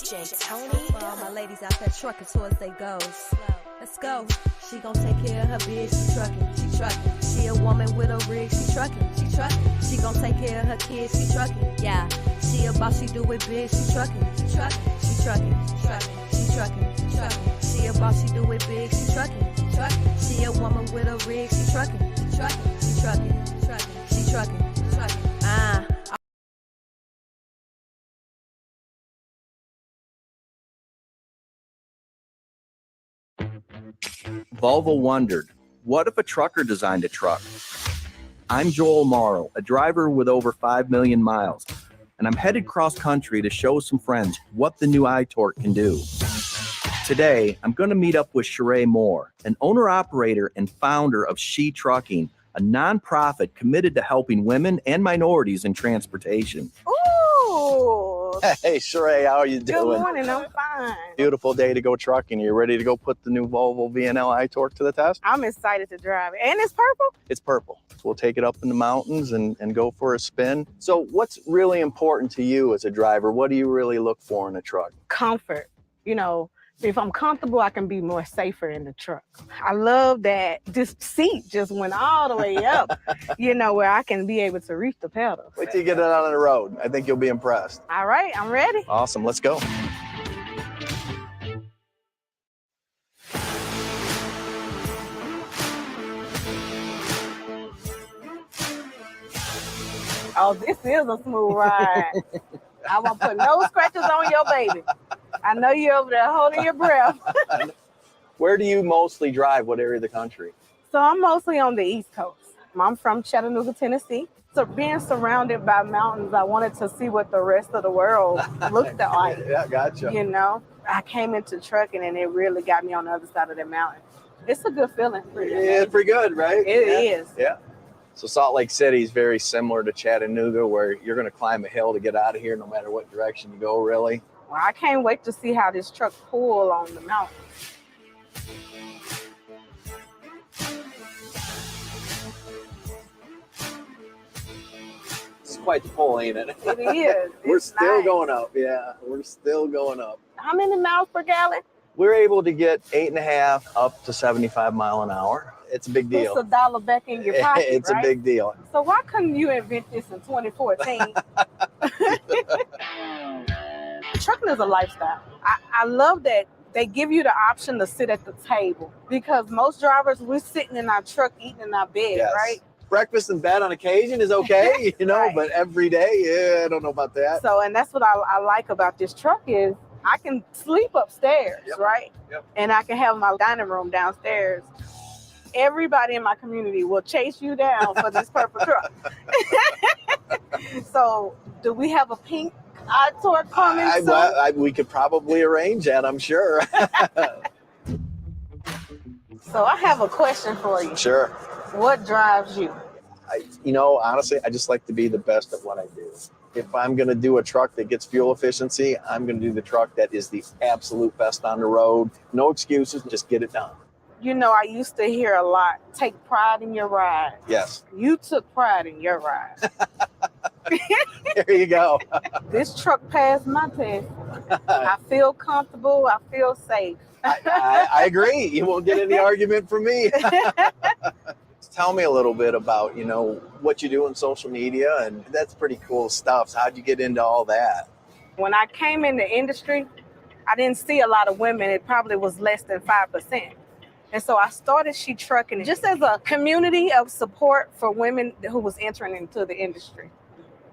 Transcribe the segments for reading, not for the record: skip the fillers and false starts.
For all my ladies out there trucking towards they goals. Let's go. She gon' take care of her biz, she trucking. She a woman with a rig, she trucking. She gon' take care of her kids, she trucking. Yeah, she a boss, she do it big, she trucking. She a boss, she do it big, she trucking. She a woman with a rig, she trucking. She trucking. Volvo wondered, what if a trucker designed a truck? I'm Joel Morrow, a driver with over 5 million miles, and I'm headed cross country to show some friends what the new iTorque can do. Today, I'm going to meet up with Sharae Moore, an owner-operator and founder of She Trucking, a nonprofit committed to helping women and minorities in transportation. Ooh! Hey, Sharae, how are you doing? Good morning, I'm fine. Beautiful day to go trucking. You ready to go put the new Volvo VNL iTorque to the test? I'm excited to drive it. And it's purple? It's purple. So we'll take it up in the mountains and go for a spin. So what's really important to you as a driver? What do you really look for in a truck? Comfort. You know, if I'm comfortable, I can be more safer in the truck. I love that this seat just went all the way up, where I can be able to reach the pedals. Wait till you get it out on the road. I think you'll be impressed. All right, I'm ready. Awesome, let's go. Oh, this is a smooth ride. I won't put no scratches on your baby. I know you're over there holding your breath. Where do you mostly drive? What area of the country? So I'm mostly on the East Coast. I'm from Chattanooga, Tennessee. So being surrounded by mountains, I wanted to see what the rest of the world looked like. Yeah, gotcha. I came into trucking and it really got me on the other side of the mountain. It's a good feeling. It's pretty good, right? It is. Yeah. So Salt Lake City is very similar to Chattanooga, where you're going to climb a hill to get out of here no matter what direction you go, really. Well, I can't wait to see how this truck pulls on the mountain. It's quite the pull, ain't it? It is. We're still nice. going up. Yeah, we're still going up. How many miles per gallon? We're able to get 8.5 up to 75 mile an hour. It's a big deal. It's $1 back in your pocket, It's right? a big deal. So why couldn't you invent this in 2014? Trucking is a lifestyle. I love that they give you the option to sit at the table, because most drivers, we're sitting in our truck eating in our bed, Yes. right? Breakfast in bed on occasion is okay, Right. but every day, yeah, I don't know about that. So, and that's what I like about this truck is I can sleep upstairs, Yep. right? Yep. And I can have my dining room downstairs. Everybody in my community will chase you down for this purple truck. So, do we have a pink iTorque coming soon? We could probably arrange that, I'm sure. So, I have a question for you. Sure. What drives you? Honestly, I just like to be the best at what I do. If I'm going to do a truck that gets fuel efficiency, I'm going to do the truck that is the absolute best on the road. No excuses, just get it done. I used to hear a lot, take pride in your ride. Yes. You took pride in your ride. There you go. This truck passed my test. I feel comfortable. I feel safe. I agree. You won't get any argument from me. Tell me a little bit about, what you do on social media, and that's pretty cool stuff. So how'd you get into all that? When I came in the industry, I didn't see a lot of women. It probably was less than 5%. And so I started She Trucking just as a community of support for women who was entering into the industry.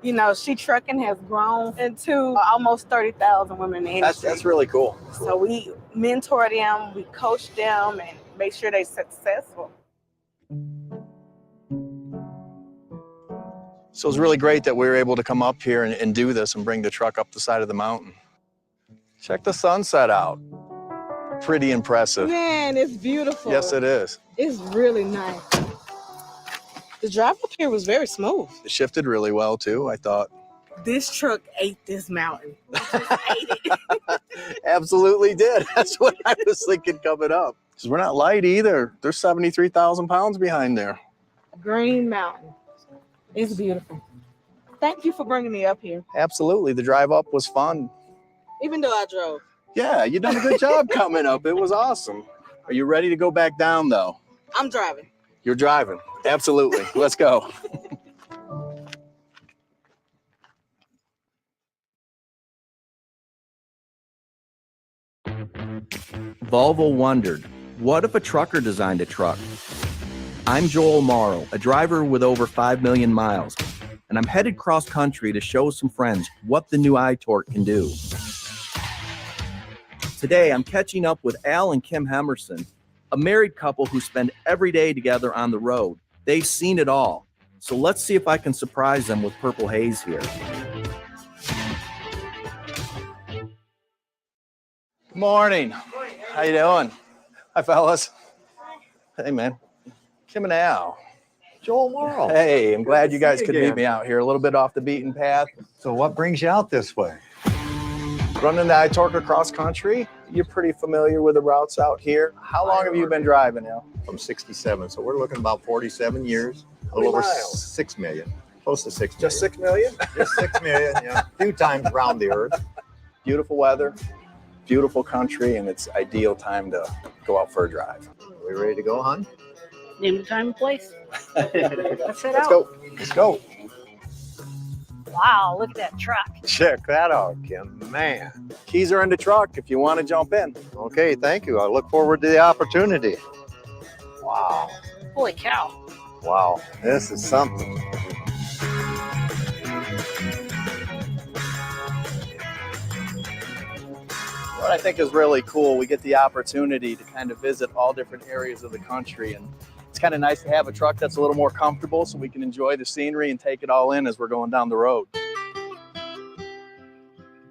She Trucking has grown into almost 30,000 women in the industry. That's really cool. So we mentor them, we coach them, and make sure they're successful. So it's really great that we were able to come up here and do this and bring the truck up the side of the mountain. Check the sunset out. Pretty impressive. Man, it's beautiful. Yes, it is. It's really nice. The drive up here was very smooth. It shifted really well, too, I thought. This truck ate this mountain. It just ate it. Absolutely did. That's what I was thinking coming up. Because we're not light either. There's 73,000 pounds behind there. Green Mountain. It's beautiful. Thank you for bringing me up here. Absolutely. The drive up was fun. even though I drove. Yeah, you done a good job coming up. It was awesome. Are you ready to go back down, though? I'm driving. You're driving. Absolutely. Let's go. Volvo wondered, what if a trucker designed a truck? I'm Joel Morrow, a driver with over 5 million miles, and I'm headed cross country to show some friends what the new iTorque can do. Today, I'm catching up with Al and Kim Hemerson, a married couple who spend every day together on the road. They've seen it all. So let's see if I can surprise them with Purple Haze here. Good morning. How you doing? Hi, fellas. Hey, man. Kim and Al. Joel Morrow. Hey, I'm glad to you guys see you could again. meet me out here a little bit off the beaten path. So what brings you out this way? Running the iTorque across country. You're pretty familiar with the routes out here. How long have you been driving, Al? From 67. So we're looking about 47 years. A How many little over miles? 6 million. Close to 6 million. Just 6 million? Just 6 million, yeah. A few times around the earth. Beautiful weather, beautiful country, and it's ideal time to go out for a drive. Are we ready to go, hon? Name the time and place. Let's head Let's out. go. Let's go. Wow, look at that truck. Check that out, Kim. Man. Keys are in the truck if you want to jump in. Okay, thank you. I look forward to the opportunity. Wow. Holy cow. Wow. This is something. What I think is really cool, we get the opportunity to kind of visit all different areas of the country, and it's kind of nice to have a truck that's a little more comfortable so we can enjoy the scenery and take it all in as we're going down the road.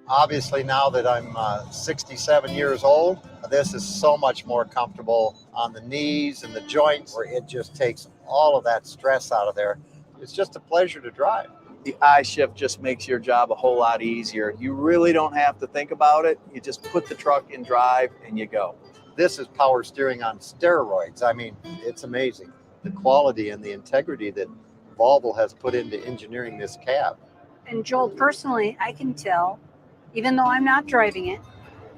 Obviously, now that I'm 67 years old, this is so much more comfortable on the knees and the joints, where it just takes all of that stress out of there. It's just a pleasure to drive. The I-shift just makes your job a whole lot easier. You really don't have to think about it. You just put the truck in drive and you go. This is power steering on steroids. I mean, it's amazing. The quality and the integrity that Volvo has put into engineering this cab. And Joel, personally, I can tell, even though I'm not driving it,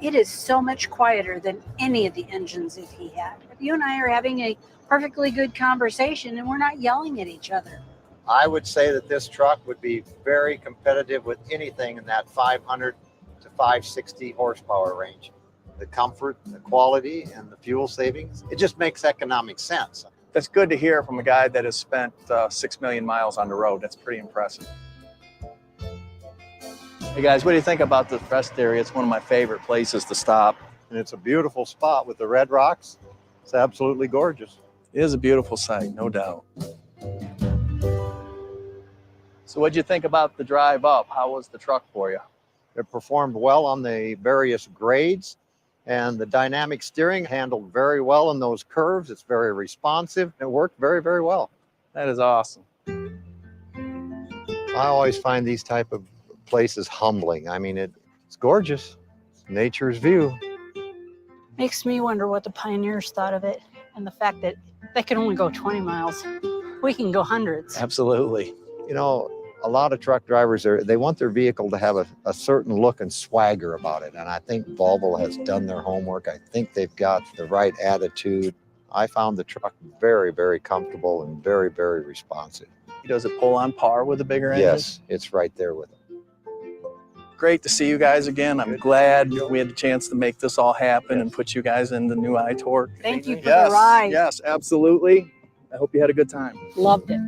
it is so much quieter than any of the engines that he had. You and I are having a perfectly good conversation and we're not yelling at each other. I would say that this truck would be very competitive with anything in that 500 to 560 horsepower range. The comfort, the quality, and the fuel savings, it just makes economic sense. That's good to hear from a guy that has spent 6 million miles on the road. That's pretty impressive. Hey guys, what do you think about the rest area? It's one of my favorite places to stop. And it's a beautiful spot with the red rocks. It's absolutely gorgeous. It is a beautiful sight, no doubt. So what'd you think about the drive up? How was the truck for you? It performed well on the various grades, and the dynamic steering handled very well in those curves. It's very responsive. It worked very, very well. That is awesome. I always find these type of places humbling. I mean, it's gorgeous. It's nature's view. Makes me wonder what the pioneers thought of it and the fact that they can only go 20 miles. We can go hundreds. Absolutely. You know, a lot of truck drivers, they want their vehicle to have a certain look and swagger about it. And I think Volvo has done their homework. I think they've got the right attitude. I found the truck very, very comfortable and very, very responsive. Does it pull on par with the bigger engine? Yes, it's right there with it. Great to see you guys again. I'm glad we had the chance to make this all happen and put you guys in the new iTorque. Thank you for Yes, the ride. yes, absolutely. I hope you had a good time. Loved it.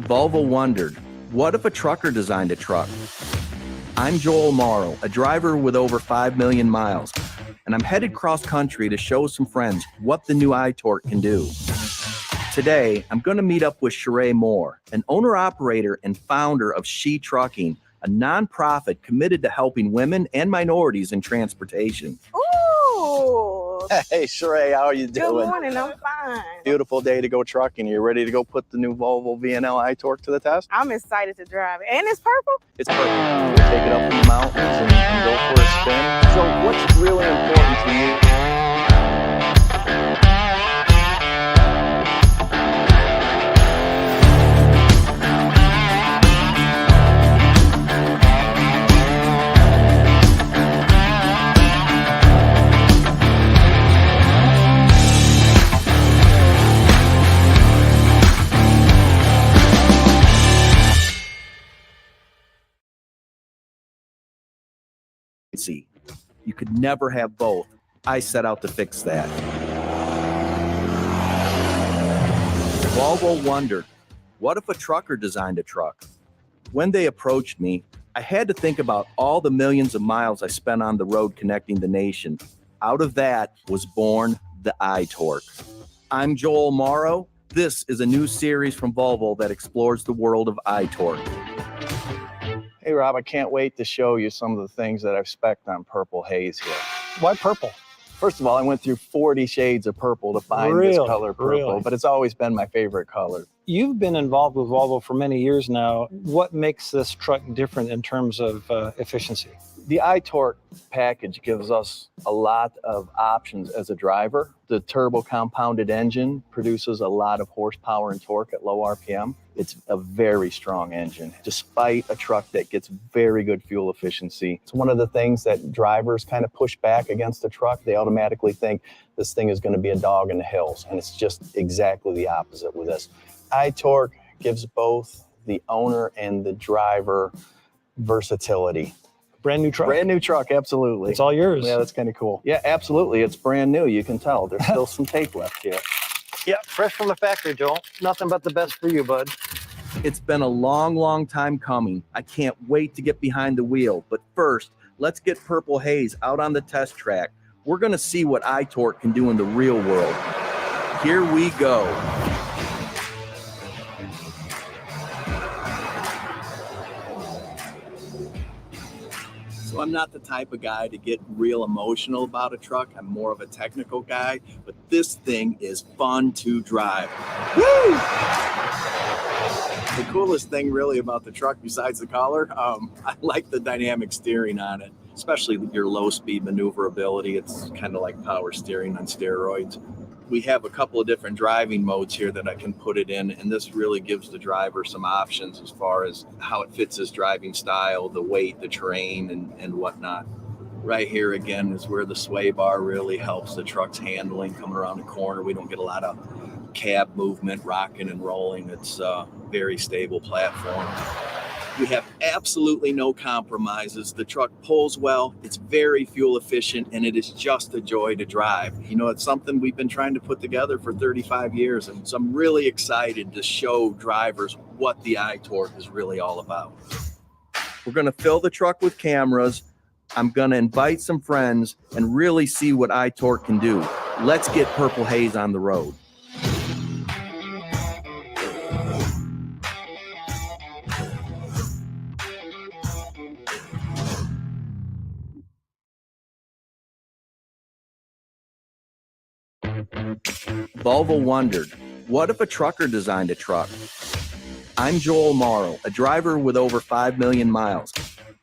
Volvo wondered, what if a trucker designed a truck? I'm Joel Morrow, a driver with over 5 million miles, and I'm headed cross country to show some friends what the new iTorque can do. Today, I'm going to meet up with Sharae Moore, an owner-operator and founder of She Trucking, a nonprofit committed to helping women and minorities in transportation. Ooh. Hey, Sharae, how are you doing? Good morning. I'm fine. Beautiful day to go trucking. You ready to go put the new Volvo VNL iTorque to the test? I'm excited to drive it. And it's purple? It's perfect. We'll take it up in the mountains and go for a spin. So what's really important to you? See, you could never have both. I set out to fix that. Volvo wondered, what if a trucker designed a truck? When they approached me, I had to think about all the millions of miles I spent on the road connecting the nation. Out of that was born the iTorque. I'm Joel Morrow. This is a new series from Volvo that explores the world of iTorque. Hey, Rob, I can't wait to show you some of the things that I've spec'd on Purple Haze here. Why purple? First of all, I went through 40 shades of purple to find this color purple, but it's always been my favorite color. You've been involved with Volvo for many years now. What makes this truck different in terms of efficiency? The iTorque package gives us a lot of options as a driver. The turbo compounded engine produces a lot of horsepower and torque at low RPM. It's a very strong engine, despite a truck that gets very good fuel efficiency. It's one of the things that drivers kind of push back against a truck. They automatically think this thing is going to be a dog in the hills, and it's just exactly the opposite with this. iTorque gives both the owner and the driver versatility. Brand new truck? Brand new truck, absolutely. It's all yours. Yeah, that's kind of cool. Yeah, absolutely. It's brand new. You can tell. There's still some tape left here. Yeah, fresh from the factory, Joel. Nothing but the best for you, bud. It's been a long, long time coming. I can't wait to get behind the wheel. But first, let's get Purple Haze out on the test track. We're going to see what iTorque can do in the real world. Here we go. So I'm not the type of guy to get real emotional about a truck. I'm more of a technical guy, but this thing is fun to drive. Woo! The coolest thing really about the truck, besides the color, I like the dynamic steering on it, especially your low-speed maneuverability. It's kind of like power steering on steroids. We have a couple of different driving modes here that I can put it in, and this really gives the driver some options as far as how it fits his driving style, the weight, the terrain, and whatnot. Right here again is where the sway bar really helps the truck's handling coming around the corner. We don't get a lot of cab movement, rocking and rolling. It's a very stable platform. We have absolutely no compromises. The truck pulls well, it's very fuel efficient, and it is just a joy to drive. You know, it's something we've been trying to put together for 35 years, and so I'm really excited to show drivers what the iTorque is really all about. We're gonna fill the truck with cameras. I'm gonna invite some friends and really see what iTorque can do. Let's get Purple Haze on the road. Volvo wondered, what if a trucker designed a truck? I'm Joel Morrow, a driver with over 5 million miles,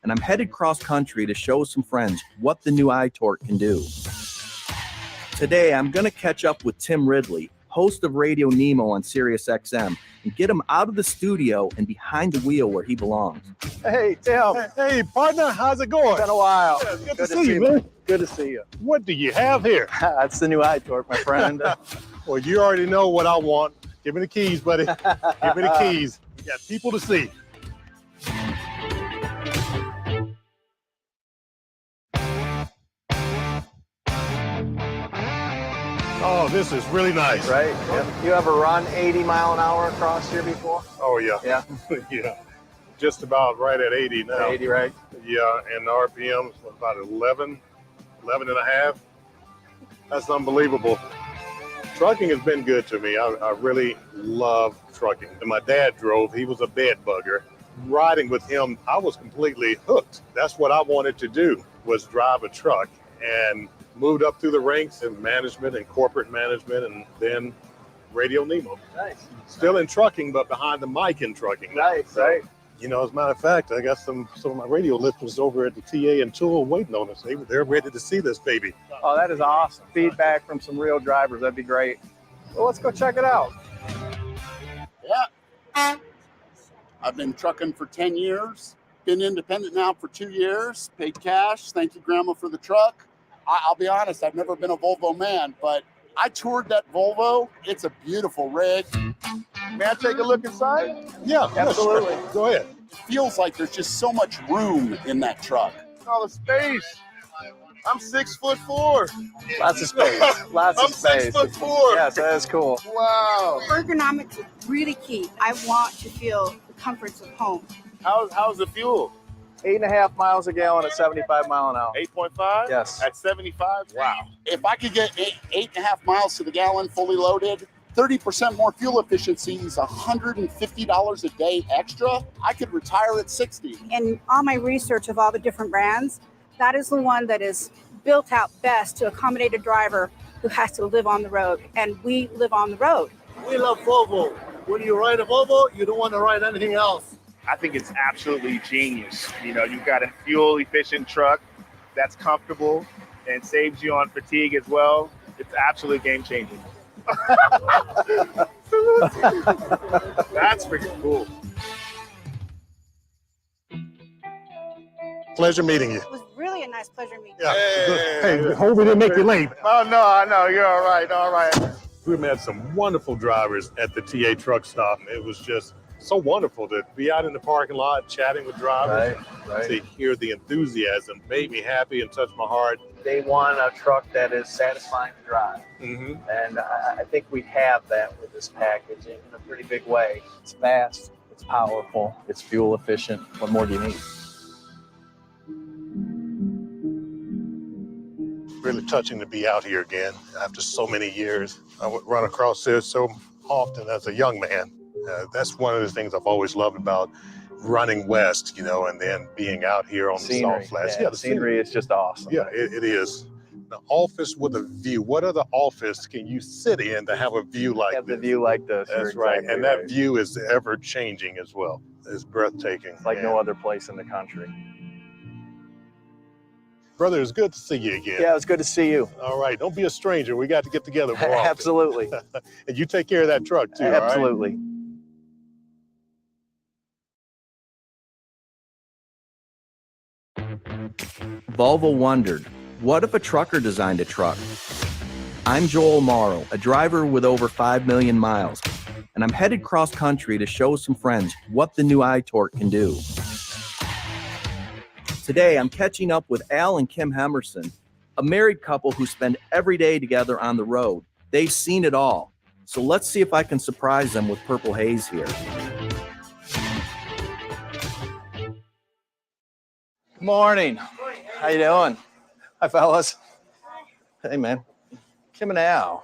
and I'm headed cross country to show some friends what the new iTorque can do. Today, I'm going to catch up with Tim Ridley, host of Radio Nemo on Sirius XM, and get him out of the studio and behind the wheel where he belongs. Hey, Tim. Hey, partner, how's it going? It's been a while. Yeah, good to see you, man. Good to see you. What do you have here? That's the new iTorque, my friend. Well, you already know what I want. Give me the keys, buddy. Give me the keys. We got people to see. Oh, this is really nice. Right? You ever run 80 mile an hour across here before? Oh, yeah. Yeah. Yeah. Just about right at 80 now. 80, right? Yeah, and the RPM's about 11 and a half. That's unbelievable. Trucking has been good to me. I really love trucking. And my dad drove. He was a bed bugger. Riding with him, I was completely hooked. That's what I wanted to do, was drive a truck, and moved up through the ranks in management and corporate management, and then Radio Nemo. Nice. Still in trucking, but behind the mic in trucking. Nice, so, right? You know, as a matter of fact, I got some of my radio listeners over at the TA and Tool waiting on us. They're ready to see this baby. Oh, that is awesome. Feedback from some real drivers. That'd be great. Well, let's go check it out. Yeah. I've been trucking for 10 years. Been independent now for 2 years. Paid cash. Thank you, Grandma, for the truck. I'll be honest, I've never been a Volvo man, but I toured that Volvo. It's a beautiful rig. May I take a look inside? Yeah, absolutely. Go ahead. It feels like there's just so much room in that truck. all the space. I'm 6'4". Lots of space. Lots I'm of space. 6'4". Yes, that is cool. Wow. Ergonomics is really key. I want to feel the comforts of home. How's the fuel? 8.5 miles a gallon at 75 mile an hour. 8.5? Yes. At 75? Wow. If I could get 8.5 miles to the gallon fully loaded, 30% more fuel efficiency is $150 a day extra. I could retire at 60. And all my research of all the different brands, that is the one that is built out best to accommodate a driver who has to live on the road. And we live on the road. We love Volvo. When you ride a Volvo, you don't want to ride anything else. I think it's absolutely genius. You know, you've got a fuel efficient truck that's comfortable and saves you on fatigue as well. It's absolutely game changing. That's freaking cool. Pleasure meeting you. It was really a nice pleasure meeting you. Yeah. Hey, hope we didn't make you late. Oh, no, I know. You're all right. All right. We met some wonderful drivers at the TA truck stop. It was just so wonderful to be out in the parking lot chatting with drivers. Right. To hear the enthusiasm made me happy and touched my heart. They want a truck that is satisfying to drive. Mm-hmm. And I think we have that with this package in a pretty big way. It's fast, it's powerful, it's fuel efficient. What more do you need? Really touching to be out here again after so many years. I would run across this so often as a young man. That's one of the things I've always loved about running west, you know, and then being out here on the Salt Flats. Yeah, the scenery is just awesome. Yeah, it is. The office with a view. What other office can you sit in to have a view like Have this? the view like this. That's You're right. exactly And that right. view is ever changing as well. It's breathtaking. It's like no other place in the country. Brother, it's good to see you again. Yeah, it's good to see you. All right. Don't be a stranger. We got to get together more often. Absolutely. And you take care of that truck too. All right? Absolutely. Volvo wondered, what if a trucker designed a truck? I'm Joel Morrow, a driver with over 5 million miles, and I'm headed cross country to show some friends what the new iTorque can do. Today, I'm catching up with Al and Kim Hemerson, a married couple who spend every day together on the road. They've seen it all. So let's see if I can surprise them with Purple Haze here. Good morning. How you doing? Hi, fellas. Hey, man. Kim and Al.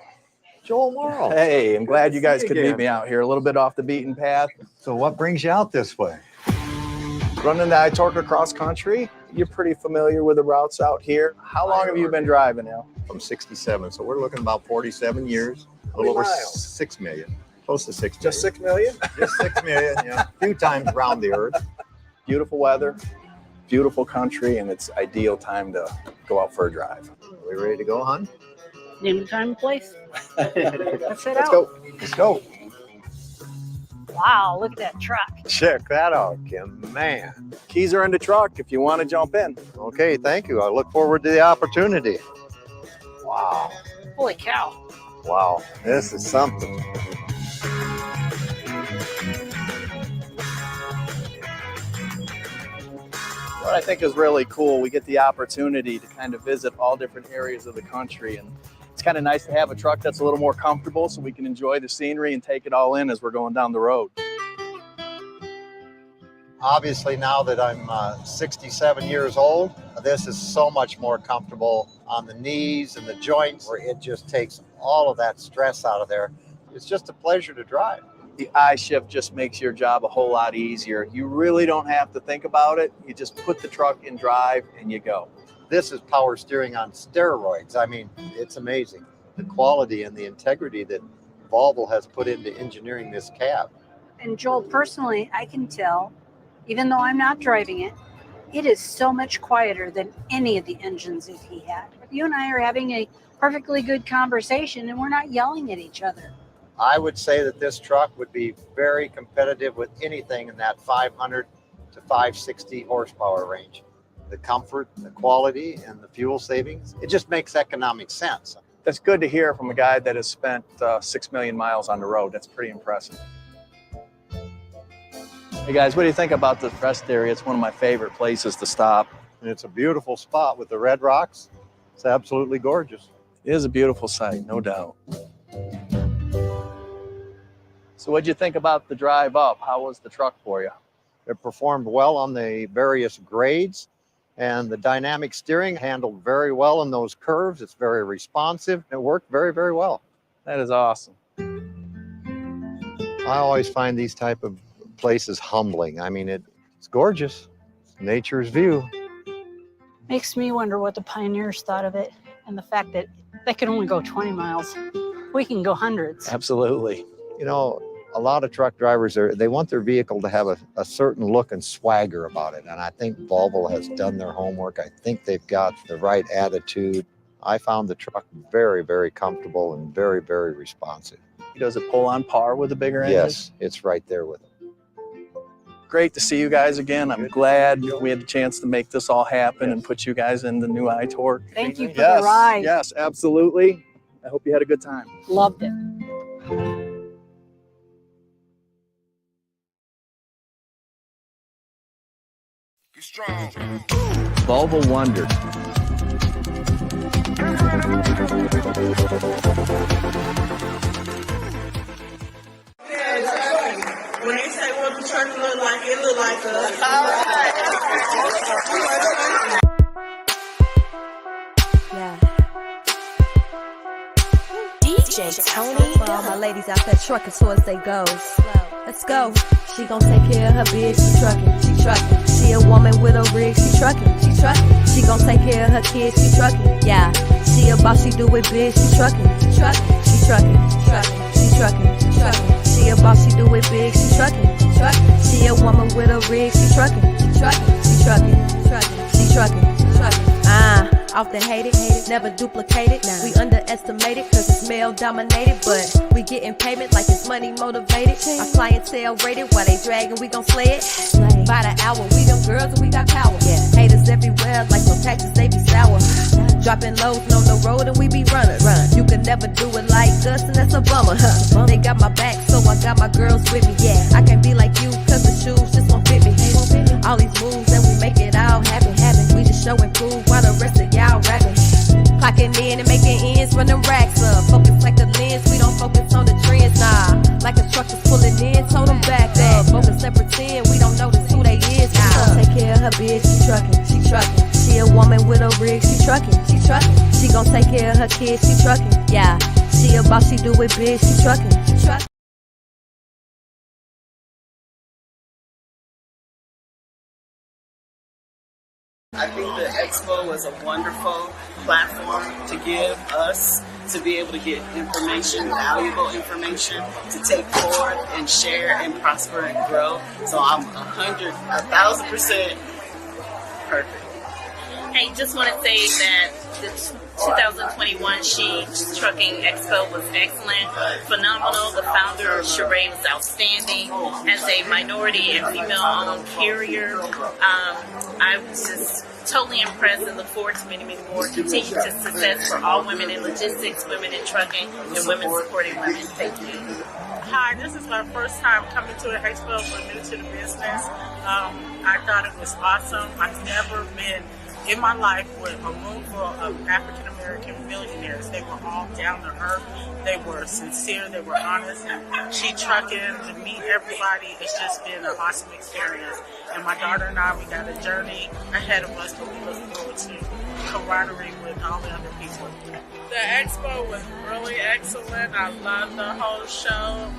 Joel Morrow. Hey, I'm glad to you guys see you could again. meet me out here a little bit off the beaten path. So what brings you out this way? Running the iTorque across country. You're pretty familiar with the routes out here. How long have you been driving, Al? I'm 67, so we're looking about 47 years. A little over 6 million. Close to 6 million. Just 6 million? Just 6 million, yeah. A few times around the earth. Beautiful weather, beautiful country, and it's ideal time to go out for a drive. Are we ready to go, hon? Name the time and place. Let's head Let's out. go. Let's go. Wow, look at that truck. Check that out, Kim. Man. Keys are in the truck if you want to jump in. Okay, thank you. I look forward to the opportunity. Wow. Holy cow. Wow, this is something. What I think is really cool, we get the opportunity to kind of visit all different areas of the country, and it's kind of nice to have a truck that's a little more comfortable so we can enjoy the scenery and take it all in as we're going down the road. Obviously, now that I'm 67 years old, this is so much more comfortable on the knees and the joints, where it just takes all of that stress out of there. It's just a pleasure to drive. The I-shift just makes your job a whole lot easier. You really don't have to think about it. You just put the truck in drive and you go. This is power steering on steroids. I mean, it's amazing. The quality and the integrity that Volvo has put into engineering this cab. And Joel, personally, I can tell, even though I'm not driving it, it is so much quieter than any of the engines that he had. You and I are having a perfectly good conversation and we're not yelling at each other. I would say that this truck would be very competitive with anything in that 500 to 560 horsepower range. The comfort, the quality, and the fuel savings, it just makes economic sense. That's good to hear from a guy that has spent 6 million miles on the road. That's pretty impressive. Hey guys, what do you think about the rest area? It's one of my favorite places to stop. And it's a beautiful spot with the red rocks. It's absolutely gorgeous. It is a beautiful sight, no doubt. So what'd you think about the drive up? How was the truck for you? It performed well on the various grades, and the dynamic steering handled very well in those curves. It's very responsive. It worked very, very well. That is awesome. I always find these type of places humbling. I mean, it's gorgeous. It's nature's view. Makes me wonder what the pioneers thought of it, and the fact that they could only go 20 miles. We can go hundreds. Absolutely. You know, a lot of truck drivers, they want their vehicle to have a certain look and swagger about it. And I think Volvo has done their homework. I think they've got the right attitude. I found the truck very, very comfortable and very, very responsive. Does it pull on par with the bigger engine? Yes, it's right there with it. Great to see you guys again. I'm glad we had the chance to make this all happen and put you guys in the new iTorque. Thank you for the ride. Yes, absolutely. I hope you had a good time. Loved it. Volvo Wonder. When they say what the truck look like, it look like us. Yeah. DJ Tony. For all my ladies out there trucking towards they goals. Let's go. She gon' take care of her biz, she trucking, she trucking. She a woman with a rig, she trucking, she trucking. She gon' take care of her kids, she trucking. Yeah. She a boss, she do it big, she trucking, she trucking, she trucking, she trucking, she trucking. She a boss, she do it big, she trucking, she trucking. She a woman with a rig, she trucking, she trucking, she trucking, she trucking, she trucking. Often hated, never duplicated. We underestimated cause it's male dominated, but we getting payment like it's money motivated. Our clientele rated while they dragging, we gon' slay it. By the hour, we them girls and we got power. Haters everywhere like no taxes, they be sour. Dropping lows on the road and we be runners. You can never do it like us and that's a bummer. They got my back so I got my girls with me. I can't be like you cause the shoes just won't fit me. All these moves and we make it all happen. We just show and prove while the rest of y'all rapping. Clocking in and making ends, running racks up. Focus like a lens, we don't focus on the trends, nah. Like a truck is pulling in, told them back up. Focus and pretend we don't notice who they is. She gon' take care of her biz, she trucking, she trucking. She a woman with a rig, she trucking, she trucking. She gon' take care of her kids, she trucking, yeah. She a boss, she do it big, she trucking, she trucking. I think the expo was a wonderful platform to give us to be able to get information, valuable information, to take forward and share and prosper and grow. So I'm 1,000% perfect. Hey, just want to say that the 2021 She Trucking Expo was excellent, phenomenal. The founder, Sharae, was outstanding. As a minority and female-owned carrier, I was just totally impressed and look forward to many, many more continued success for all women in logistics, women in trucking, and women supporting women. Thank you. Hi, this is my first time coming to an expo. We're new to the business. I thought it was awesome. I've never been in my life with a room full of African American millionaires. They were all down to earth. They were sincere. They were honest. And She Trucking, to meet everybody, it's just been an awesome experience. And my daughter and I, we got a journey ahead of us, but we look forward to camaraderie with all the other people. The expo was really excellent. I loved the whole show.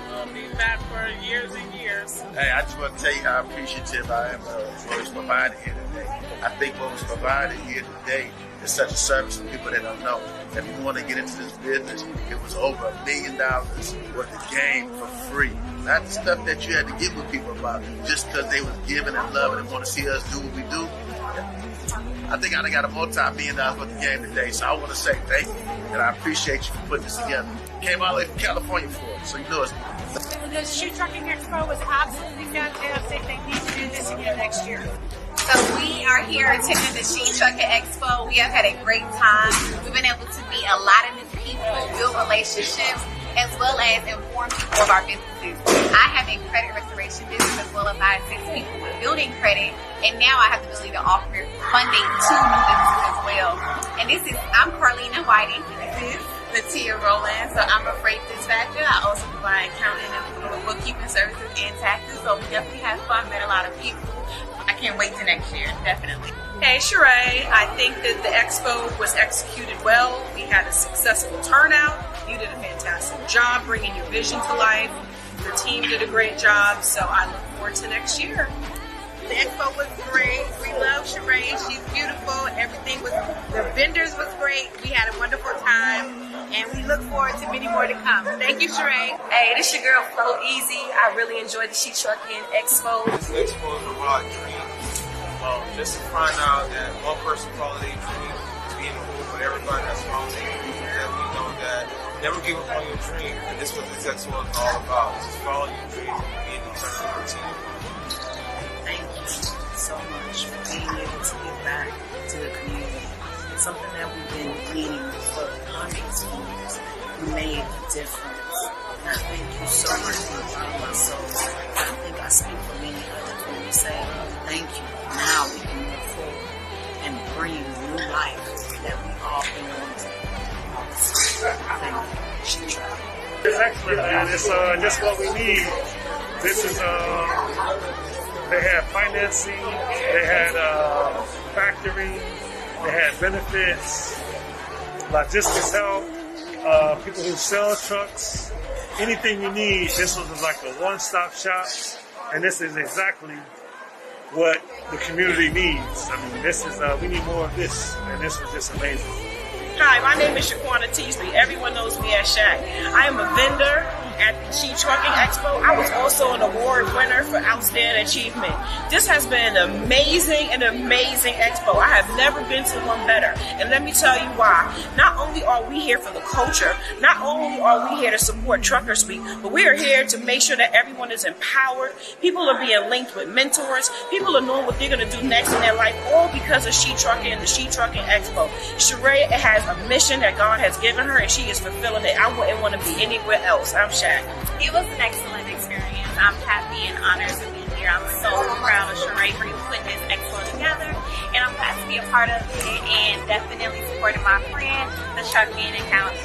We'll be back for years and years. Hey, I just want to tell you how appreciative I am of what was provided here today. I think what was provided here today is such a service to people that don't know. If you want to get into this business, it was over $1 million worth of game for free. Not the stuff that you had to get with people about just because they was giving and loving and want to see us do what we do. I think I got a multi-million-dollar worth of game today, so I want to say thank you, and I appreciate you for putting this together. Came all the way from California for it, so you know it's The She Trucking Expo was absolutely fantastic. They need to do this again next year. So we are here attending the She Trucking Expo. We have had a great time. We've been able to meet a lot of new people, build relationships, as well as inform people of our businesses. I have a credit restoration business as well as I assist people with building credit, and now I have the ability to offer funding to new businesses as well. And I'm Carlina Whiting. This is Latia Rowland, so I'm a freight dispatcher. I also provide accounting and bookkeeping services and taxes, so we definitely have fun, met a lot of people. I can't wait to next year, definitely. Hey, Sharae, I think that the expo was executed well. We had a successful turnout. You did a fantastic job bringing your vision to life. Your team did a great job, so I look forward to next year. The expo was great. We love Sharae. She's beautiful. The vendors was great. We had a wonderful time, and we look forward to many more to come. Thank you, Sharae. Hey, this your girl Flo Easy. I really enjoyed the She Trucking Expo. This expo is about dreams. Just to find out that one person follow their dream, to be in the room with everybody that's following their dream, that we know that never give up on your dream. And this is what this expo is all about. Just follow your dreams and be in the team. Thank you so much for being able to give back to the community. It's something that we've been needing for hundreds of years. You made a difference. And I thank you so much from the bottom of my soul. I think I speak for many others when we say thank you. Now we can move forward and bring new life that we all been wanting. Thank you. She tried. It's excellent, man. It's just what we need. This is they had financing, they had factoring, they had benefits, logistics help, people who sell trucks, anything you need. This was like a one-stop shop, and this is exactly what the community needs. I mean, this is we need more of this, and this was just amazing. Hi, my name is Shaquana Teasley. Everyone knows me as Shaq. I am a vendor at the She Trucking Expo. I was also an award winner for Outstanding Achievement. This has been an amazing expo. I have never been to one better. And let me tell you why. Not only are we here for the culture, not only are we here to support Trucker Speak, but we are here to make sure that everyone is empowered. People are being linked with mentors. People are knowing what they're going to do next in their life, all because of She Trucking and the She Trucking Expo. Sharae has a mission that God has given her, and she is fulfilling it. I wouldn't want to be anywhere else. I'm Shaq. It was an excellent experience. I'm happy and honored to be here. I'm so proud of Sharae for putting this expo together, and I'm glad to be a part of it and definitely supporting my friend, the trucking account.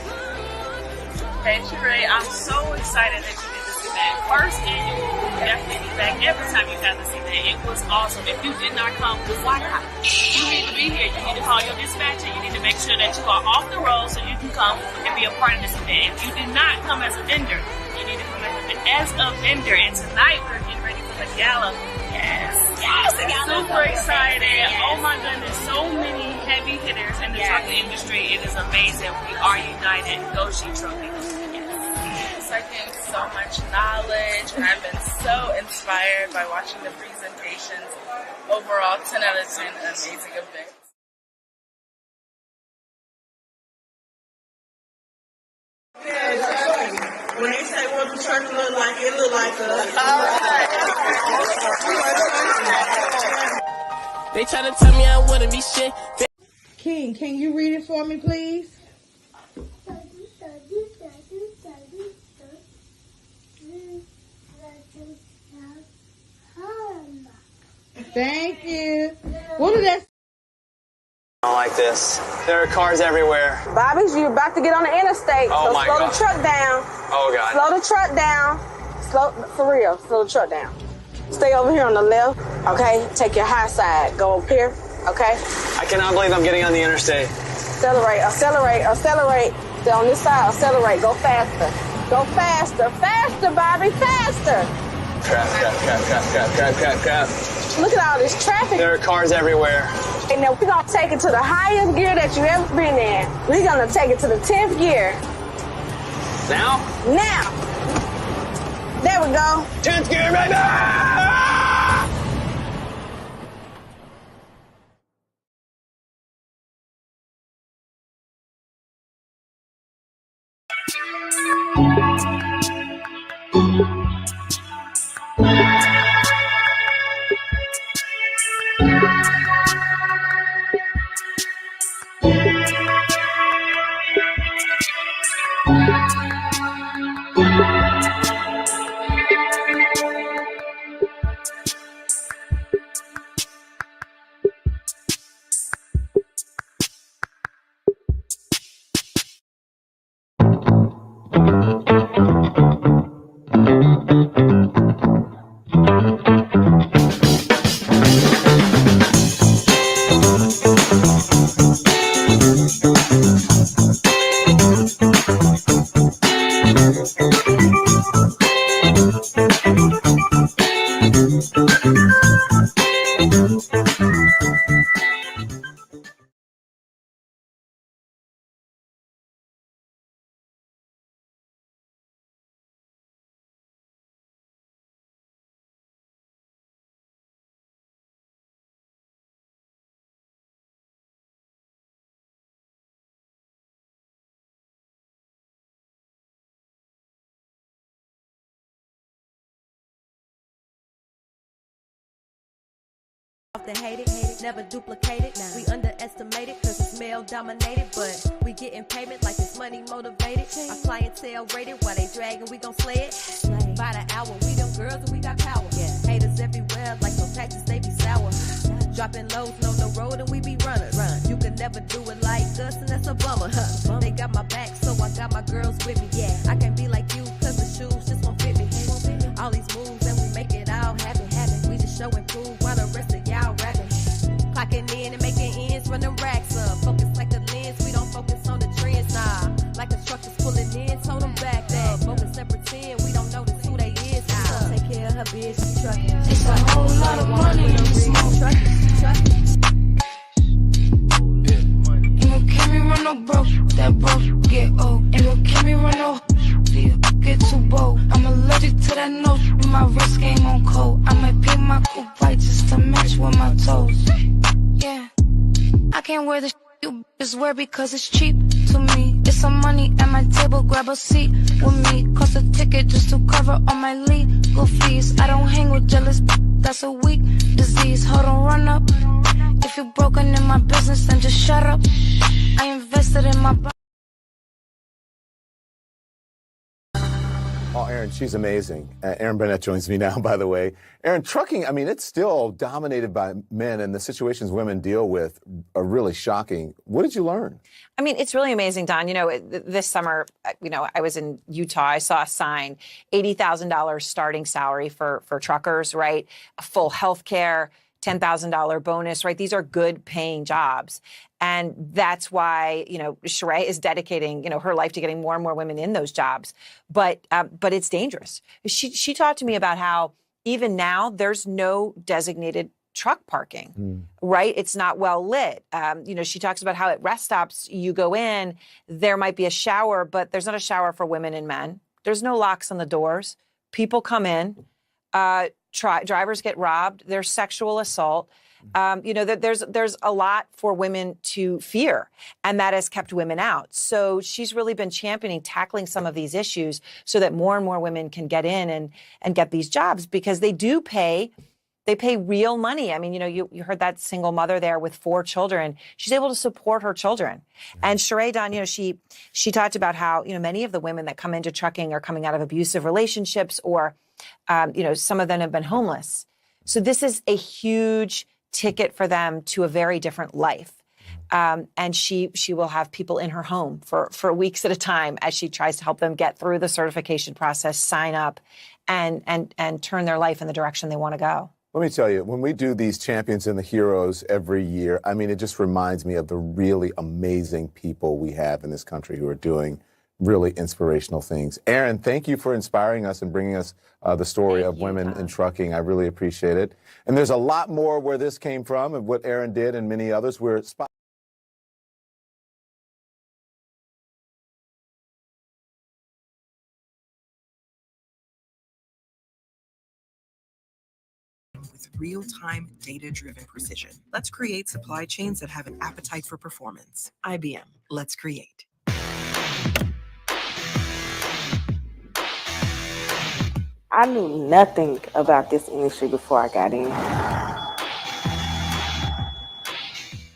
Hey, Sharae, I'm so excited that you did this event. First annual, definitely back every time you have this event. It was awesome. If you did not come, why not? You need to be here. You need to call your dispatcher. You need to make sure that you are off the road so you can come and be a part of this event. If you did not come as a vendor, you need to come as a vendor. And tonight we're getting ready for the gala. Yes, the gala. Super excited. Yes. Oh my goodness, so many heavy hitters in the trucking industry. It is amazing. We are united. Go She Trucking. I gained so much knowledge, and I've been so inspired by watching the presentations. Overall, 10 out of 10, amazing event. When they say what the truck look like, it look like us. They try to tell me I wouldn't be shit. King, can you read it for me, please? Thank you. What is that? I don't like this. There are cars everywhere. Bobby's, you're about to get on the interstate. Oh so my slow God. the truck down. Oh God. Slow the truck down. For real, slow the truck down. Stay over here on the left, okay? Take your high side. Go up here, okay? I cannot believe I'm getting on the interstate. Accelerate. Stay on this side, accelerate. Go faster. Go faster. Faster, Bobby, faster. Crap. Look at all this traffic. There are cars everywhere. And now we're going to take it to the highest gear that you've ever been in. We're going to take it to the 10th gear. Now? Now. There we go. 10th gear, baby! Often hated, never duplicated. We underestimated cause it's male dominated, but we getting payment like it's money motivated. Our clientele rated while they dragging, we gon' slay it. By the hour, we them girls and we got power. Haters everywhere like no taxes, they be sour. Dropping lows on the road and we be runners. You can never do it like us and that's a bummer. They got my back, so I got my girls with me. I can't be like you cause the shoes just won't fit me. All these moves and we make it all happen. We just show and prove while the rest of y'all rapping. Clocking in and making ends, run them racks up. Focus like a lens, we don't focus on the trends, nah. Like a truck is pulling in, told them back up. Focus and pretend we don't notice who they is. Take care of her bitch, she trucking. It's a whole lot of money in this trucking. Ain't gon' carry me run no broke, that broke get old. Ain't gon' carry me run no get too bold. I'm allergic to that nose, my wrist game on cold. I might pay my coupe right just to match with my toes. Yeah, I can't wear the you bitches wear because it's cheap to me. It's some money at my table, grab a seat with me. Cost a ticket just to cover all my legal fees. I don't hang with jealous, that's a weak disease. Hold on, run up. If you're broken in my business, then just shut up. I invested in my body. Oh, Erin, she's amazing. Erin Burnett joins me now, by the way. Erin, trucking, I mean, it's still dominated by men, and the situations women deal with are really shocking. What did you learn? I mean, it's really amazing, Don. You know, this summer, you know, I was in Utah. I saw a sign, $80,000 starting salary for truckers, right? Full health care, $10,000 bonus, right? These are good paying jobs. And that's why, you know, Sharae is dedicating, you know, her life to getting more and more women in those jobs. But it's dangerous. She talked to me about how even now there's no designated truck parking, right? It's not well lit. You know, she talks about how at rest stops you go in, there might be a shower, but there's not a shower for women and men. There's no locks on the doors. People come in, drivers get robbed. There's sexual assault. You know, that there's a lot for women to fear, and that has kept women out. So she's really been championing tackling some of these issues so that more and more women can get in and get these jobs, because they do pay. They pay real money. I mean, you know, you heard that single mother there with 4 children. She's able to support her children. And Sharae, Don, you know, she talked about how, you know, many of the women that come into trucking are coming out of abusive relationships, or, you know, some of them have been homeless. So this is a huge ticket for them to a very different life. And she will have people in her home for weeks at a time as she tries to help them get through the certification process, sign up, and turn their life in the direction they want to go. Let me tell you, when we do these champions and the heroes every year, I mean, it just reminds me of the really amazing people we have in this country who are doing really inspirational things. Erin, thank you for inspiring us and bringing us the story of women in trucking. I really appreciate it. And there's a lot more where this came from and what Erin did and many others. We're with real-time, data-driven precision. Let's create supply chains that have an appetite for performance. IBM, let's create. I knew nothing about this industry before I got in.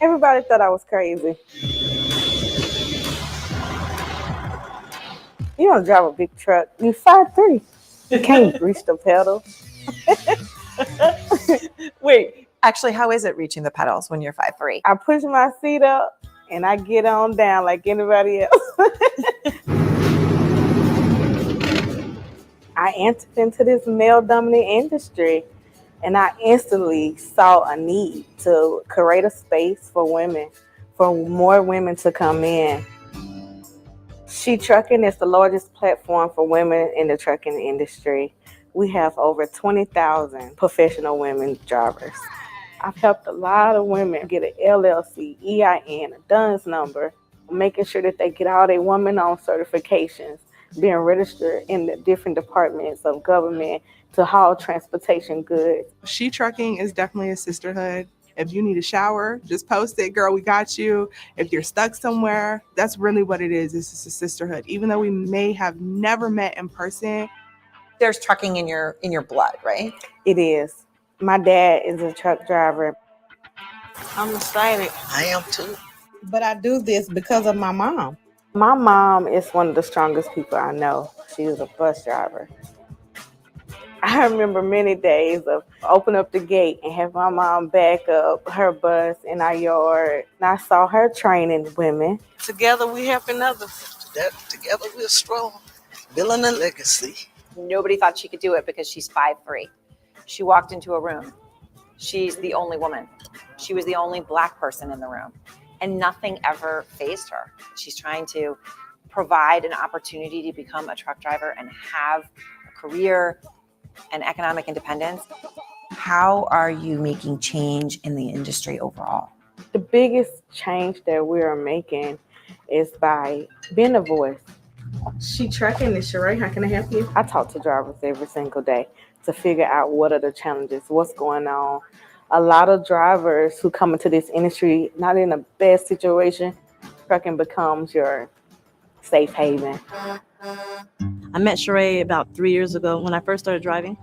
Everybody thought I was crazy. You don't drive a big truck. You're 5'3". You can't reach the pedal. Wait, actually, how is it reaching the pedals when you're 5'3"? I push my seat up and I get on down like anybody else. I entered into this male-dominant industry, and I instantly saw a need to create a space for women, for more women to come in. She Trucking is the largest platform for women in the trucking industry. We have over 20,000 professional women drivers. I've helped a lot of women get an LLC, EIN, a DUNS number, making sure that they get all their woman-owned certifications, being registered in the different departments of government to haul transportation goods. She Trucking is definitely a sisterhood. If you need a shower, just post it, girl, we got you. If you're stuck somewhere, that's really what it is. It's just a sisterhood. Even though we may have never met in person. There's trucking in your blood, right? It is. My dad is a truck driver. I'm excited. I am too. But I do this because of my mom. My mom is one of the strongest people I know. She was a bus driver. I remember many days of open up the gate and have my mom back up her bus in our yard. And I saw her training women. Together we helping others. Together we're strong. Building a legacy. Nobody thought she could do it because she's 5'3". She walked into a room. She's the only woman. She was the only Black person in the room. And nothing ever fazed her. She's trying to provide an opportunity to become a truck driver and have a career and economic independence. How are you making change in the industry overall? The biggest change that we are making is by being a voice. She Trucking is Sharae. How can I help you? I talk to drivers every single day to figure out what are the challenges, what's going on. A lot of drivers who come into this industry not in the best situation, trucking becomes your safe haven. I met Sharae about 3 years ago when I first started driving.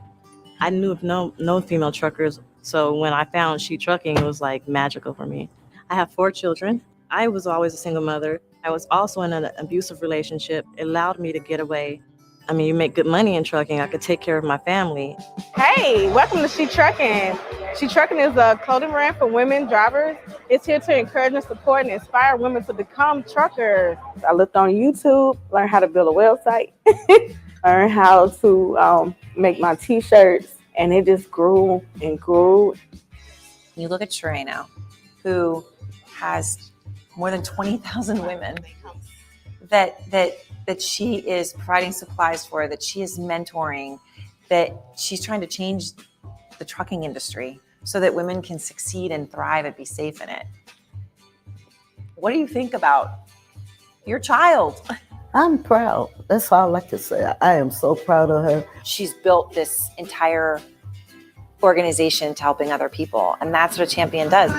I knew of no female truckers, so when I found She Trucking, it was like magical for me. I have 4 children. I was always a single mother. I was also in an abusive relationship. It allowed me to get away. I mean, you make good money in trucking. I could take care of my family. Hey, welcome to She Trucking. She Trucking is a clothing brand for women drivers. It's here to encourage and support and inspire women to become truckers. I looked on YouTube, learned how to build a website, learned how to make my t-shirts, and it just grew and grew. You look at Sharae now, who has more than 20,000 women that she is providing supplies for, that she is mentoring, that she's trying to change the trucking industry so that women can succeed and thrive and be safe in it. What do you think about your child? I'm proud. That's all I like to say. I am so proud of her. She's built this entire organization to helping other people, and that's what a champion does.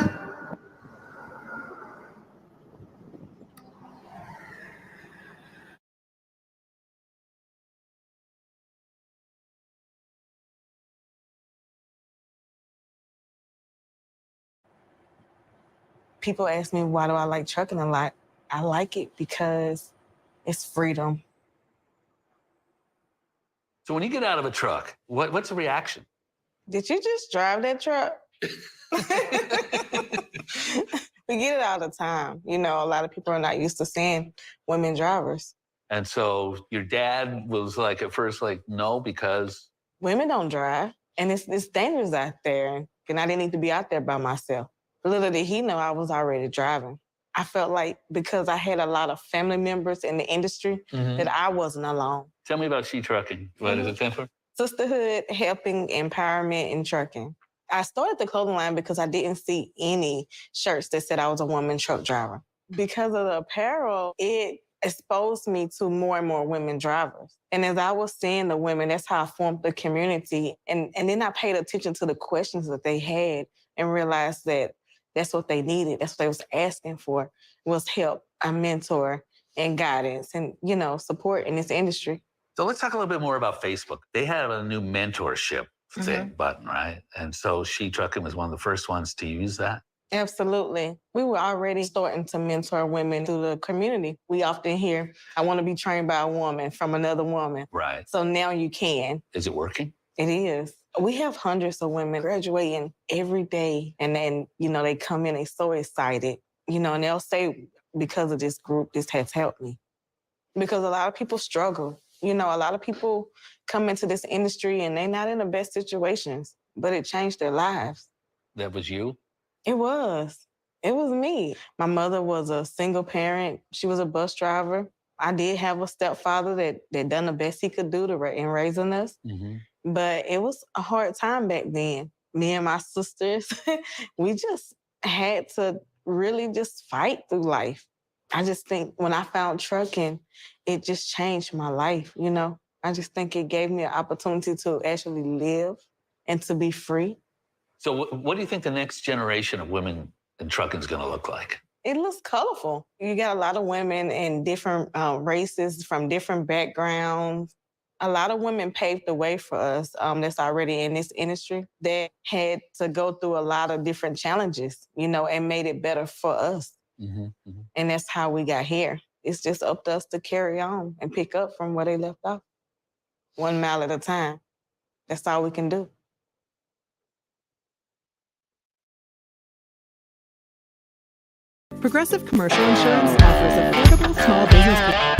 People ask me, why do I like trucking a lot? I like it because it's freedom. So when you get out of a truck, what's the reaction? Did you just drive that truck? We get it all the time. You know, a lot of people are not used to seeing women drivers. And so your dad was like, at first, like, no, because? Women don't drive, and it's dangerous out there, and I didn't need to be out there by myself. Little did he know I was already driving. I felt like because I had a lot of family members in the industry that I wasn't alone. Tell me about She Trucking. What does it stand for? Sisterhood, helping, empowerment, and trucking. I started the clothing line because I didn't see any shirts that said I was a woman truck driver. Because of the apparel, it exposed me to more and more women drivers. And as I was seeing the women, that's how I formed the community. And then I paid attention to the questions that they had and realized that that's what they needed. That's what they was asking for, was help, a mentor, and guidance, and, you know, support in this industry. So let's talk a little bit more about Facebook. They have a new mentorship button, right? And so She Trucking was one of the first ones to use that. Absolutely. We were already starting to mentor women through the community. We often hear, I want to be trained by a woman from another woman. Right. So now you can. Is it working? It is. We have hundreds of women graduating every day. And then, you know, they come in, they're so excited, you know, and they'll say, because of this group, this has helped me. Because a lot of people struggle. You know, a lot of people come into this industry and they're not in the best situations, but it changed their lives. That was you? It was. It was me. My mother was a single parent. She was a bus driver. I did have a stepfather that done the best he could do in raising us. But it was a hard time back then. Me and my sisters, we just had to really just fight through life. I just think when I found trucking, it just changed my life, you know? I just think it gave me an opportunity to actually live and to be free. So what do you think the next generation of women in trucking is going to look like? It looks colorful. You got a lot of women in different races from different backgrounds. A lot of women paved the way for us that's already in this industry that had to go through a lot of different challenges, you know, and made it better for us. And that's how we got here. It's just up to us to carry on and pick up from where they left off. 1 mile at a time. That's all we can do. Progressive Commercial Insurance offers affordable small business.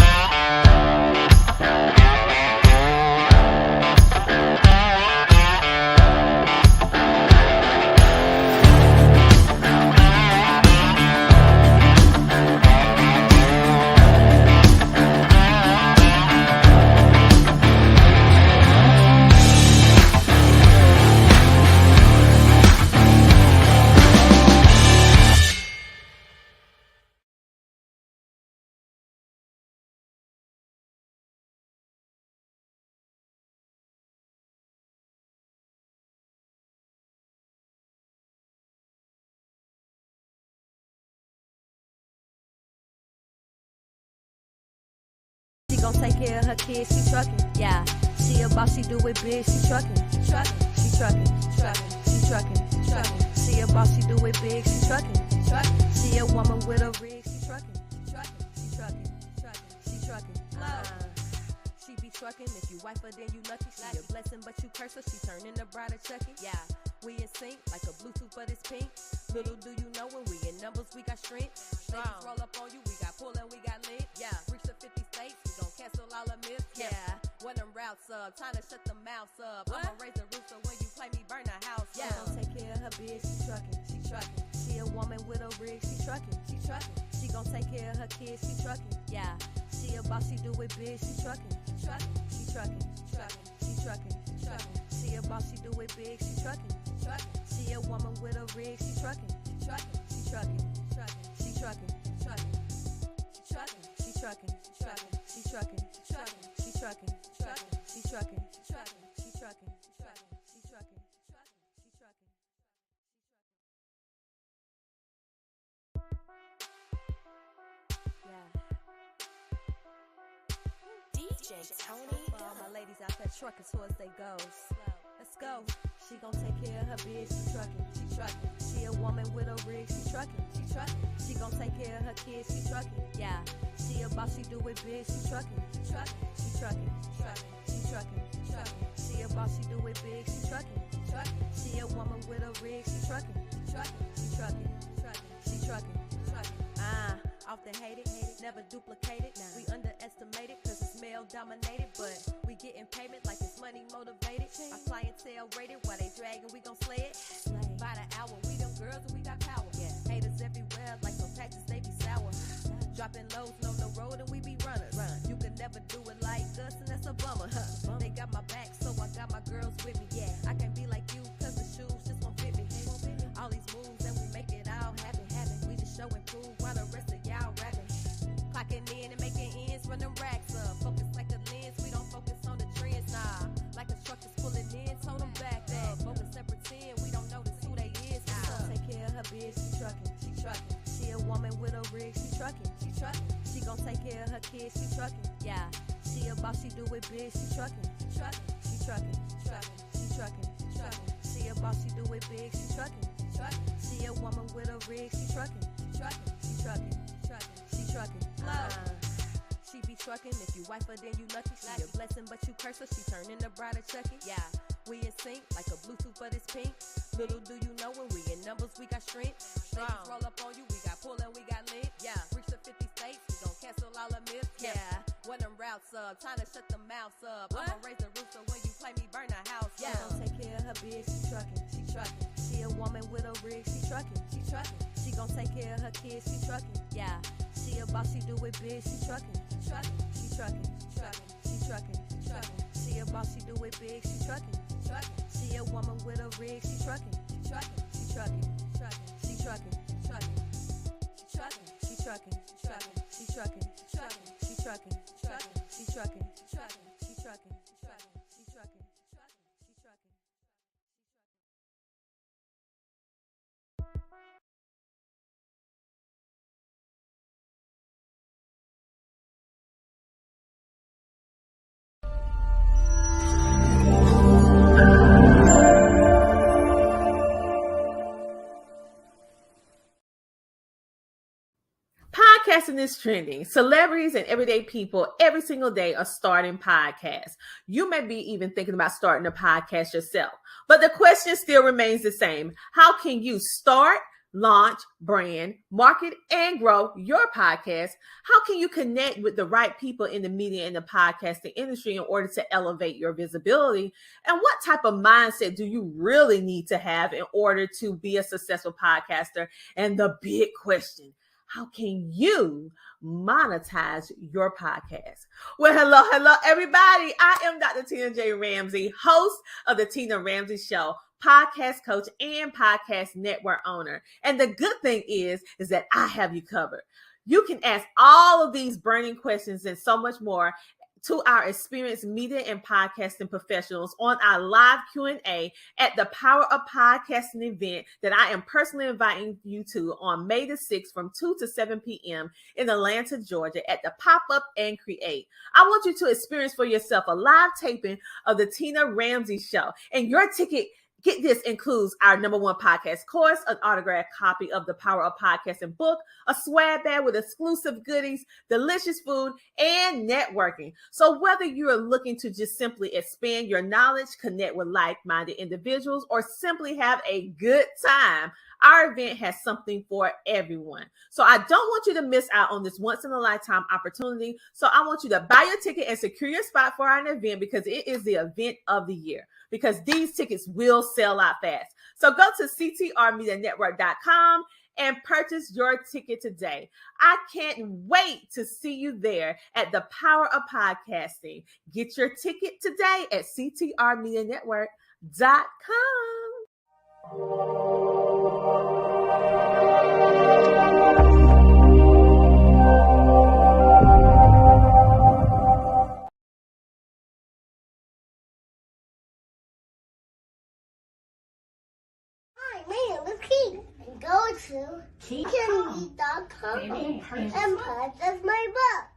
She gon' take care of her kids, she truckin', yeah. She a boss, she do it big, she truckin', she truckin', she truckin', she truckin', she truckin', she truckin'. She a boss, she do it big, she truckin', she truckin'. She a woman with a rig, she truckin', she truckin', she truckin', she truckin', she truckin'. She be truckin', if you wife her, then you lucky. She a blessing, but you curse her, she turnin' the bride of Chucky. Yeah, we in sync, like a Bluetooth, but it's pink. Little do you know when we in numbers, we got strength. Ladies roll up on you, we got pull and we got lit. Yeah, reach the 50 states, we gon' cancel all the myths. Yeah, when them routes up, time to shut the mouths up. I'ma raise the roof so when you play me, burn the house. Yeah, she gon' take care of her bitch, she truckin', she truckin'. She a woman with a rig, she truckin', she truckin'. She gon' take care of her kids, she truckin'. Yeah, she a boss, she do it big, she truckin', she truckin', she truckin', she truckin', she truckin', she truckin'. She a boss, she do it big, she truckin', she truckin'. She a woman with a rig, she truckin', she truckin', she truckin', she truckin', she truckin', she truckin', she truckin', she truckin', she truckin', she truckin', she truckin', she truckin', she truckin', she truckin', she truckin', she truckin', she truckin', she truckin'. DJ Tony. For all my ladies out there trucking towards they goals. Let's go. She gon' take care of her bitch, she truckin', she truckin'. She a woman with a rig, she truckin', she truckin'. She gon' take care of her kids, she truckin', yeah. She a boss, she do it big, she truckin', she truckin', she truckin', she truckin', she truckin'. She a boss, she do it big, she truckin', she truckin'. She a woman with a rig, she truckin', she truckin', she truckin', she truckin', she truckin'. Often hated, never duplicated. We underestimated cause it's male dominated, but we getting payment like it's money motivated. Our clientele rated while they dragging, we gon' slay it. By the hour, we them girls and we got power. Haters everywhere like some taxes, they be sour. Dropping lows on the road and we be runners. You can never do it like us and that's a bummer. They got my back, so I got my girls with me. Yeah, I can't be like you cause the shoes just won't fit me. All these moves and we make it all happen. We just show and prove while the rest of y'all rapping. Clocking in and making ends, run them racks up. Focus like a lens, we don't focus on the trends, nah. Like a truck is pulling in, told them back up. Focus and pretend we don't notice who they is. Take care of her bitch, she truckin', she truckin'. She a woman with a rig, she truckin', she truckin'. She gon' take care of her kids, she truckin', yeah. She a boss, she do it big, she truckin', she truckin', she truckin', she truckin', she truckin'. She a boss, she do it big, she truckin', she truckin'. She a woman with a rig, she truckin', she truckin', she truckin', she truckin'. She be truckin', if you wife her, then you lucky. She a blessing, but you curse her, she turnin' the bride of Chucky. Yeah, we in sync, like a Bluetooth, but it's pink. Little do you know when we in numbers, we got strength. Ladies roll up on you, we got pull and we got lit. Yeah, reach the 50 states, we gon' cancel all the myths. Yeah, when them routes up, time to shut the mouths up. I'ma raise the roof so when you play me, burn the house. Yeah, she gon' take care of her bitch, she truckin', she truckin'. She a woman with a rig, she truckin', she truckin'. She gon' take care of her kids, she truckin', yeah. She a boss, she do it big, she truckin', she truckin', she truckin', she truckin', she truckin', she truckin'. She She a boss, she do it big, she trucking, she trucking. She a woman with a rig, she trucking, she trucking, she trucking, she trucking, she trucking, she trucking, she trucking, she trucking, she trucking, she trucking, she trucking, she trucking, she trucking, she trucking, she trucking, she trucking, she trucking. Podcasting is trending. Celebrities and everyday people every single day are starting podcasts. You may be even thinking about starting a podcast yourself. But the question still remains the same. How can you start, launch, brand, market, and grow your podcast? How can you connect with the right people in the media and the podcasting industry in order to elevate your visibility? And what type of mindset do you really need to have in order to be a successful podcaster? And the big question, how can you monetize your podcast? Well, hello, everybody. I am Dr. Tina J. Ramsey, host of the Tina Ramsey Show, podcast coach and podcast network owner. And the good thing is that I have you covered. You can ask all of these burning questions and so much more to our experienced media and podcasting professionals on our live Q&A at the Power of Podcasting event that I am personally inviting you to on May the 6th from 2 to 7 p.m. in Atlanta, Georgia at the Pop-Up and Create. I want you to experience for yourself a live taping of the Tina Ramsey Show, and your ticket, get this, includes our #1 podcast course, an autographed copy of the Power of Podcasting book, a swag bag with exclusive goodies, delicious food, and networking. So whether you're looking to just simply expand your knowledge, connect with like-minded individuals, or simply have a good time, our event has something for everyone. So I don't want you to miss out on this once-in-a-lifetime opportunity. So I want you to buy your ticket and secure your spot for our event, because it is the event of the year, because these tickets will sell out fast. So go to ctrmedianetwork.com and purchase your ticket today. I can't wait to see you there at the Power of Podcasting. Get your ticket today at ctrmedianetwork.com. Go to teachermeet.com and purchase my book.